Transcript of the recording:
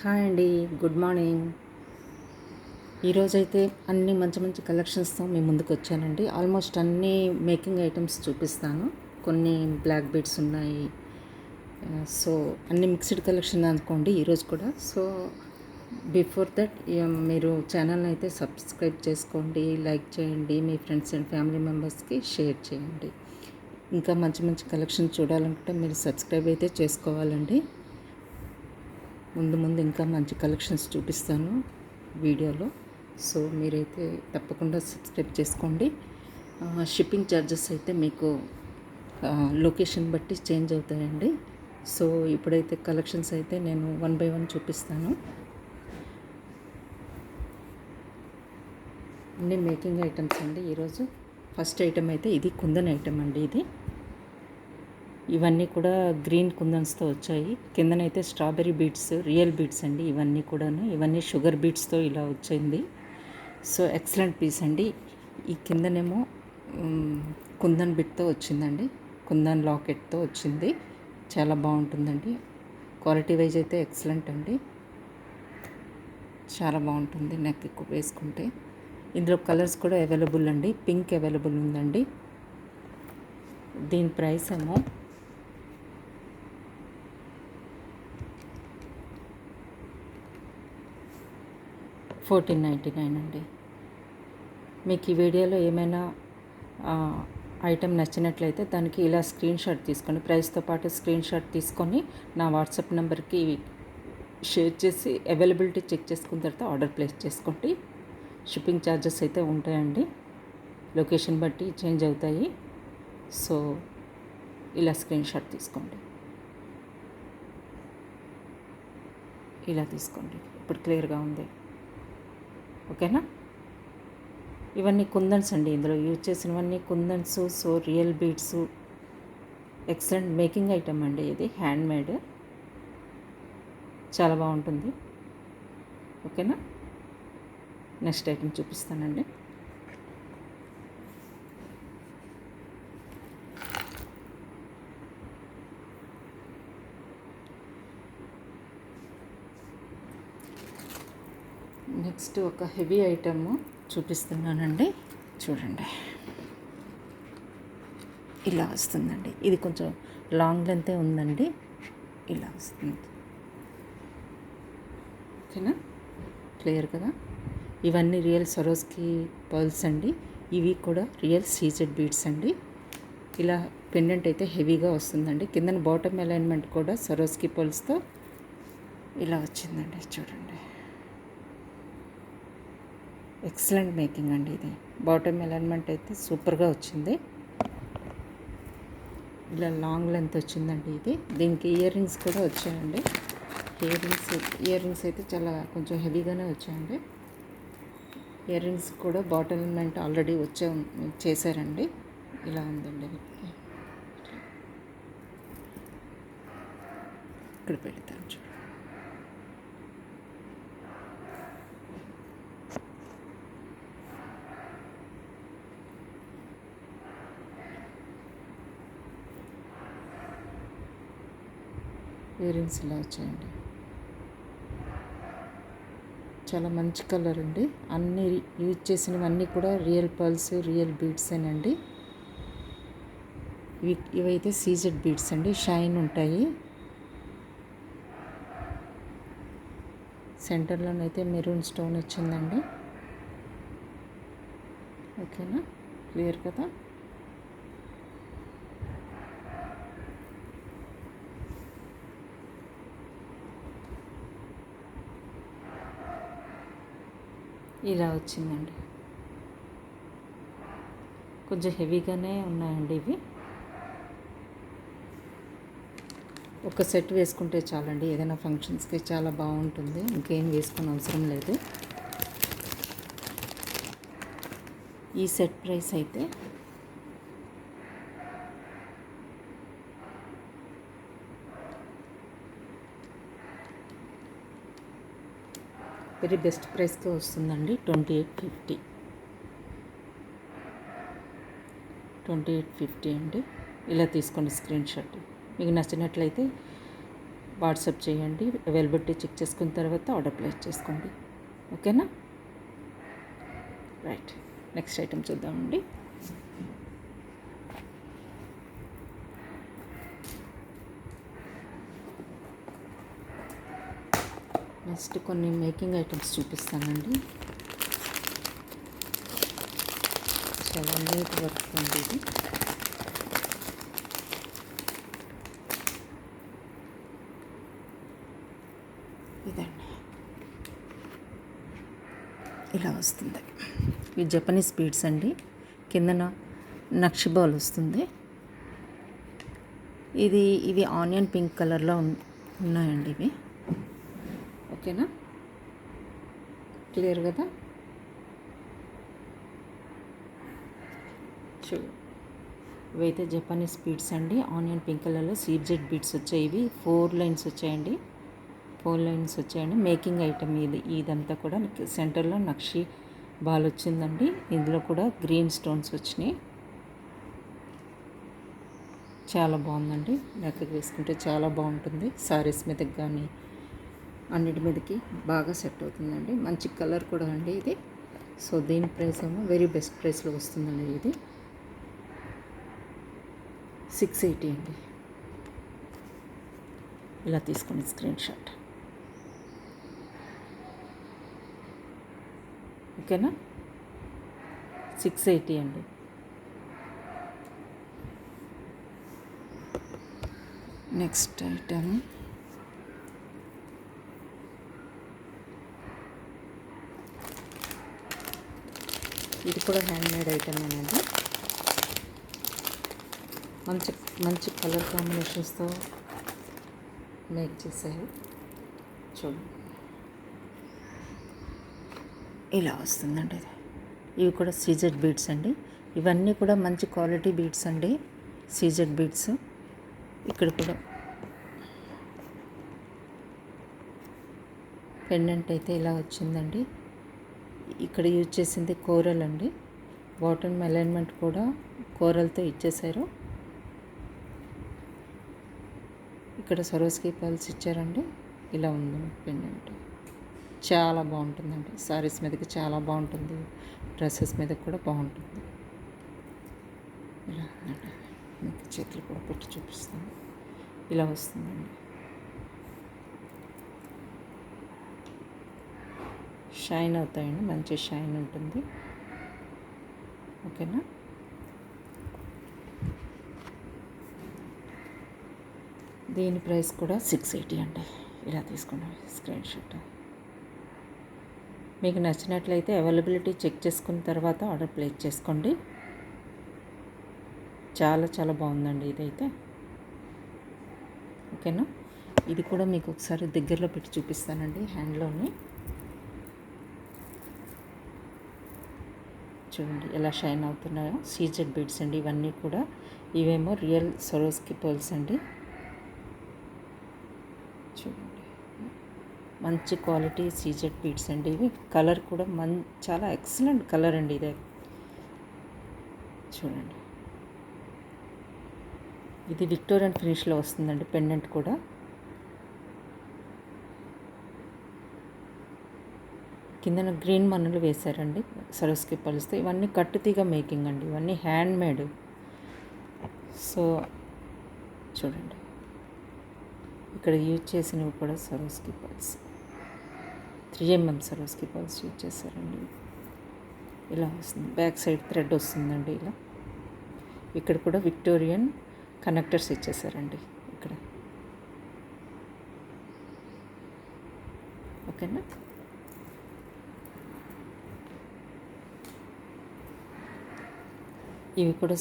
Hi అండి. Good morning. ఈరోజైతే అన్ని మంచి మంచి కలెక్షన్స్తో మీ ముందుకు వచ్చానండి. ఆల్మోస్ట్ అన్ని మేకింగ్ ఐటమ్స్ చూపిస్తాను. కొన్ని బ్లాక్ బీడ్స్ ఉన్నాయి. సో అన్ని మిక్స్డ్ కలెక్షన్ అనుకోండి ఈరోజు కూడా. సో బిఫోర్ దట్ మీరు ఛానల్ని అయితే సబ్స్క్రైబ్ చేసుకోండి, లైక్ చేయండి, మీ ఫ్రెండ్స్ అండ్ ఫ్యామిలీ మెంబర్స్కి షేర్ చేయండి. ఇంకా మంచి మంచి కలెక్షన్ చూడాలనుకుంటే మీరు సబ్స్క్రైబ్ అయితే చేసుకోవాలండి. ముందు ఇంకా మంచి కలెక్షన్స్ చూపిస్తాను వీడియోలో. సో మీరైతే తప్పకుండా సబ్స్క్రైబ్ చేసుకోండి. షిప్పింగ్ ఛార్జెస్ అయితే మీకు లొకేషన్ బట్టి చేంజ్ అవుతాయండి. సో ఇప్పుడైతే కలెక్షన్స్ అయితే నేను 1 by 1 చూపిస్తాను. అన్ని మేకింగ్ ఐటమ్స్ అండి. ఈరోజు ఫస్ట్ ఐటమ్ అయితే ఇది కుందన్ ఐటమ్ అండి. ఇవన్నీ కూడా గ్రీన్ కుందన్స్తో వచ్చాయి. కిందనైతే స్ట్రాబెర్రీ బీడ్స్, రియల్ బీడ్స్ అండి ఇవన్నీ కూడాను. ఇవన్నీ షుగర్ బీడ్స్తో ఇలా వచ్చింది. సో ఎక్సలెంట్ పీస్ అండి. ఈ కిందనేమో కుందన్ బిట్తో వచ్చిందండి, కుందన్ లాకెట్తో వచ్చింది. చాలా బాగుంటుందండి. క్వాలిటీ వైజ్ అయితే ఎక్సలెంట్ అండి. చాలా బాగుంటుంది నెక్ ఎక్కువ వేసుకుంటే. ఇందులో కలర్స్ కూడా అవైలబుల్ అండి. పింక్ అవైలబుల్ ఉందండి. దీని ప్రైస్ ఏమో 1499 అండి. మీకు ఈ వీడియోలో ఏమైనా ఐటెం నచ్చినట్లయితే దానికి ఇలా స్క్రీన్ షాట్ తీసుకొని, ప్రైస్తో పాటు స్క్రీన్ షాట్ తీసుకొని నా వాట్సాప్ నెంబర్కి షేర్ చేసి అవైలబిలిటీ చెక్ చేసుకున్న తర్వాత ఆర్డర్ ప్లేస్ చేసుకోండి. షిప్పింగ్ ఛార్జెస్ అయితే ఉంటాయండి, లొకేషన్ బట్టి చేంజ్ అవుతాయి. సో ఇలా స్క్రీన్ షాట్ తీసుకోండి. ఇలా తీసుకోండి. ఇప్పుడు క్లియర్గా ఉంది, ఓకేనా? ఇవన్నీ కుందన్స్ అండి. ఇందులో యూజ్ చేసినవన్నీ kundans. So real beads, excellent making item అండి. ఇది హ్యాండ్ మేడ్, చాలా బాగుంటుంది, ఓకేనా? నెక్స్ట్ ఐటమ్ చూపిస్తానండి. నెక్స్ట్ ఒక హెవీ ఐటమ్ చూపిస్తున్నానండి. చూడండి, ఇలా వస్తుందండి. ఇది కొంచెం లాంగ్ లెంతే ఉందండి. ఇలా వస్తుంది, ఓకేనా? క్లియర్ కదా? ఇవన్నీ రియల్ సరోస్కి పర్ల్స్ అండి. ఇవి కూడా రియల్ సీజెడ్ బీడ్స్ అండి. ఇలా పెండెంట్ అయితే హెవీగా వస్తుందండి. కిందన బాటమ్ అలైన్మెంట్ కూడా సరోస్కి పర్ల్స్తో ఇలా వచ్చిందండి. చూడండి, ఎక్సలెంట్ మేకింగ్ అండి. ఇది బాటమ్ అలైన్మెంట్ అయితే సూపర్గా వచ్చింది. ఇలా లాంగ్ లెంత్ వచ్చిందండి. దీనికి ఇయర్ రింగ్స్ కూడా వచ్చాయండి. ఇయర్ రింగ్స్ అయితే చాలా కొంచెం హెవీగానే వచ్చాయండి. ఇయర్ రింగ్స్ కూడా బాటమ్ అలైన్మెంట్ ఆల్రెడీ చేశారండి. ఇలా ఉందండి. ఇక్కడ పెడతాను చూడండి. ఇయర్ రింగ్స్ ఇలా వచ్చాయండి. చాలా మంచి కలర్ అండి. అన్నీ యూజ్ చేసినవన్నీ కూడా రియల్ పర్ల్స్, రియల్ బీడ్సేనండి. ఇవైతే సీజెడ్ బీడ్స్ అండి, షైన్ ఉంటాయి. సెంటర్లోనైతే మెరూన్ స్టోన్ వచ్చిందండి, ఓకేనా? క్లియర్ కదా? ఇలా వచ్చిందండి. కొంచెం హెవీగానే ఉన్నాయండి ఇవి. ఒక సెట్ వేసుకుంటే చాలండి, ఏదైనా ఫంక్షన్స్కి చాలా బాగుంటుంది. ఇంకేం వేసుకొని అవసరం లేదు. ఈ సెట్ ప్రైస్ అయితే వెరీ బెస్ట్ ప్రైస్కే వస్తుందండి. 2850 అండి. ఇలా తీసుకోండి స్క్రీన్ షాట్. మీకు నచ్చినట్లయితే వాట్సాప్ చేయండి. అవైలబిలిటీ చెక్ చేసుకున్న తర్వాత ఆర్డర్ ప్లేస్ చేసుకోండి. ఓకేనా? రైట్, నెక్స్ట్ ఐటెం చూద్దామండి. నెక్స్ట్ కొన్ని మేకింగ్ ఐటమ్స్ చూపిస్తానండి. చాలా నీట్ వర్క్ ఉంది ఇది. ఇదండి, ఇలా వస్తుంది. ఇవి జపనీస్ బీడ్స్ అండి. కిందన నక్షి బాల్ వస్తుంది. ఇవి ఆనియన్ పింక్ కలర్లో ఉన్నాయండి ఇవి. ఓకేనా? క్లియర్ కదా? చూడు, ఇవైతే జపనీస్ బీడ్స్ అండి. ఆనియన్ పింక్ కలర్లో సీజెడ్ బీడ్స్ వచ్చాయి. ఇవి 4 లైన్స్ వచ్చాయండి. 4 లైన్స్ వచ్చాయండి. మేకింగ్ ఐటమ్ ఇదంతా కూడా సెంటర్లో నక్షి బాల్ వచ్చిందండి. ఇందులో కూడా గ్రీన్ స్టోన్స్ వచ్చినాయి. చాలా బాగుందండి. నెక్కి వేసుకుంటే చాలా బాగుంటుంది. సారీస్ మీదకి కానీ అన్నిటి మీదకి బాగా సెట్ అవుతుందండి. మంచి కలర్ కూడా అండి ఇది. సో దీని ప్రైస్ ఏమో వెరీ బెస్ట్ ప్రైస్లో వస్తుందండి. ఇది 680 అండి. ఇలా తీసుకోండి స్క్రీన్ షాట్. ఓకేనా? 680 అండి. నెక్స్ట్ ఐటమ్ ఇది కూడా హ్యాండ్మేడ్ ఐటమ్ అండి. మంచి మంచి కలర్ కాంబినేషన్స్తో మేక్ చేశారు. చూడండి, ఇలా వస్తుందండి ఇది. ఇవి కూడా సీజెడ్ బీడ్స్ అండి. ఇవన్నీ కూడా మంచి క్వాలిటీ బీడ్స్ అండి, సీజెడ్ బీడ్స్. ఇక్కడ కూడా పెండెంట్ అయితే ఇలా వచ్చిందండి. ఇక్కడ యూజ్ చేసింది కోరల్ అండి. బాటమ్ అలైన్మెంట్ కూడా కోరల్తో ఇచ్చేసారు. ఇక్కడ సరోస్కి పల్స్ ఇచ్చారండి. ఇలా ఉంది పెండెంట్. చాలా బాగుంటుందండి. సారీస్ మీదకి చాలా బాగుంటుంది. డ్రెస్సెస్ మీద కూడా బాగుంటుంది. ఇలా ఉందండి. మీకు చేతులు కూడా పెట్టి చూపిస్తాను. ఇలా వస్తుందండి. షైన్ అవుతాయండి. మంచి షైన్ ఉంటుంది. ఓకేనా? దీని ప్రైస్ కూడా 680 అండి. ఇలా తీసుకోండి స్క్రీన్ షాట్. మీకు నచ్చినట్లయితే అవైలబిలిటీ చెక్ చేసుకున్న తర్వాత ఆర్డర్ ప్లేస్ చేసుకోండి. చాలా చాలా బాగుందండి ఇదైతే. ఓకేనా? ఇది కూడా మీకు ఒకసారి దగ్గరలో పెట్టి చూపిస్తానండి. హ్యాండ్లోని చూడండి ఎలా షైన్ అవుతున్నాయో. సీజెడ్ బీడ్స్ అండి ఇవన్నీ కూడా. ఇవేమో రియల్ సరోస్కి పర్ల్స్ అండి. చూడండి, మంచి క్వాలిటీ సీజెడ్ బీడ్స్ అండి ఇవి. కలర్ కూడా చాలా ఎక్సలెంట్ కలర్ అండి ఇదే. చూడండి, ఇది విక్టోరియన్ ఫినిష్లో వస్తుందండి. పెండెంట్ కూడా కిందన గ్రీన్ మన్నులు వేశారండి సరోస్కి పల్స్తో. ఇవన్నీ కట్టుతీగ మేకింగ్ అండి. ఇవన్నీ హ్యాండ్ మేడ్. సో చూడండి, ఇక్కడ యూజ్ చేసినవి కూడా సరోస్కి పల్స్ 3mm సరోస్కి పల్స్ యూజ్ చేశారండి. ఇలా వస్తుంది. బ్యాక్ సైడ్ థ్రెడ్ వస్తుందండి ఇలా. ఇక్కడ కూడా విక్టోరియన్ కనెక్టర్స్ ఇచ్చేసారండి ఇక్కడ. ఓకేనా? ఇవి కూడా